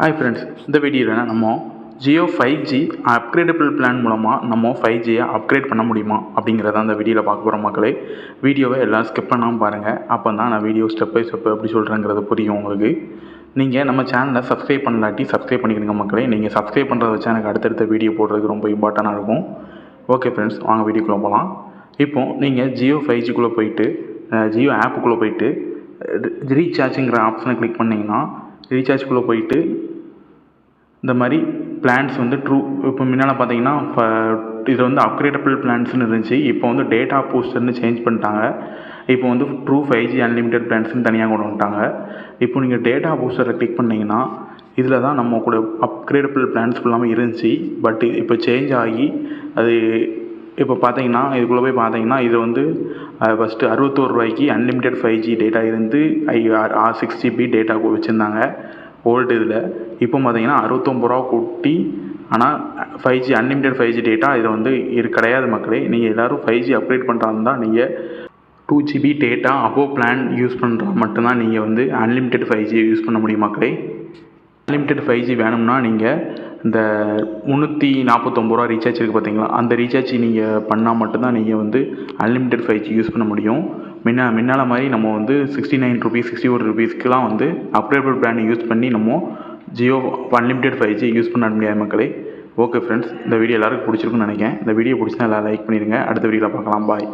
Hi friends, இந்த வீடியோவில் நம்ம ஜியோ 5G அப்கிரேடபிள் பிளான் மூலமாக நம்ம 5Gயை அப்கிரேட் பண்ண முடியுமா அப்படிங்கிறத அந்த வீடியோவில் பார்க்க போகிற மக்களே. வீடியோவை எல்லாம் ஸ்கிப் பண்ணாமல் பாருங்கள். அப்போ தான் நான் வீடியோ ஸ்டெப் பை ஸ்டெப் எப்படி சொல்கிறேங்கிறது புரியும் உங்களுக்கு. நீங்கள் நம்ம சேனலை சப்ஸ்கிரைப் பண்ணலாட்டி சப்ஸ்கிரைப் பண்ணிக்கிறீங்க மக்களே. நீங்கள் சப்ஸ்கிரைப் பண்ணுறத வச்சு எனக்கு அடுத்தடுத்த வீடியோ போடுறதுக்கு ரொம்ப இம்பார்ட்டண்ட்டாக இருக்கும். ஓகே ஃப்ரெண்ட்ஸ், வாங்க வீடியோக்குள்ளே போகலாம். இப்போது நீங்கள் ஜியோ 5Gக்குள்ளே போயிட்டு ஜியோ ஆப்புக்குள்ளே போயிட்டு ரீசார்ஜுங்கிற ஆப்ஷனை கிளிக் பண்ணிங்கன்னா ரீசார்ஜ்குள்ளே போயிட்டு இந்த மாதிரி பிளான்ஸ் வந்து இப்போ முன்னால் பார்த்தீங்கன்னா இது வந்து அப்கிரேடபிள் பிளான்ஸ்னு இருந்துச்சு. இப்போ வந்து டேட்டா பூஸ்டர்னு சேஞ்ச் பண்ணிட்டாங்க. இப்போ வந்து ட்ரூ 5G அன்லிமிட்டெட் பிளான்ஸ்னு தனியாக கொண்டு வந்துட்டாங்க. இப்போ நீங்கள் டேட்டா பூஸ்டரை கிளிக் பண்ணிங்கன்னா இதில் தான் நம்ம கூட அப்கிரேடபிள் பிளான்ஸ் ஃபுல்லாமல் இருந்துச்சு. பட் இப்போ சேஞ்ச் ஆகி அது இப்போ பார்த்தீங்கன்னா இதுக்குள்ளே போய் பார்த்தீங்கன்னா இது வந்து ஃபஸ்ட்டு 61 ரூபாய்க்கு அன்லிமிட்டெட் 5G டேட்டா இருந்து 6 GB டேட்டா வச்சுருந்தாங்க ஓல்டு இதில். இப்போ பார்த்தீங்கன்னா 69 ரூபா கூட்டி, ஆனால் 5G அன்லிமிட்டெட் 5G டேட்டா இது வந்து கிடையாது மக்களே. நீங்கள் எல்லோரும் 5G அப்கிரேட் பண்ணுறாருந்தா நீங்கள் 2 GB data above plan use பண்ணுறா மட்டும்தான் நீங்கள் வந்து அன்லிமிட்டெட் 5G யூஸ் பண்ண முடியும் மக்களே. அன்லிமிட்டெட் 5G வேணும்னா நீங்கள் இந்த 349 ரூபா ரீசார்ஜ் இருக்குது பார்த்தீங்களா, அந்த ரீசார்ஜ் நீங்கள் பண்ணால் மட்டும்தான் நீங்கள் வந்து அன்லிமிட்டெட் 5G யூஸ் பண்ண முடியும். முன்னால் மாதிரி நம்ம வந்து 69 ருபீஸ் 61 ருபீஸ்க்கெலாம் வந்து அப்கிரேடபிள் பிளான் யூஸ் பண்ணி நம்ம ஜியோ அன்லிமிட்டெட் 5G யூஸ் பண்ண முடியாது மக்களே. ஓகே ஃப்ரெண்ட்ஸ், இந்த வீடியோ எல்லாருக்கும் பிடிச்சிருக்குன்னு நினைக்கிறேன். இந்த வீடியோ பிடிச்சினா எல்லாம் லைக் பண்ணிடுங்க. அடுத்த வீடியோவில் பார்க்கலாம். பாய்.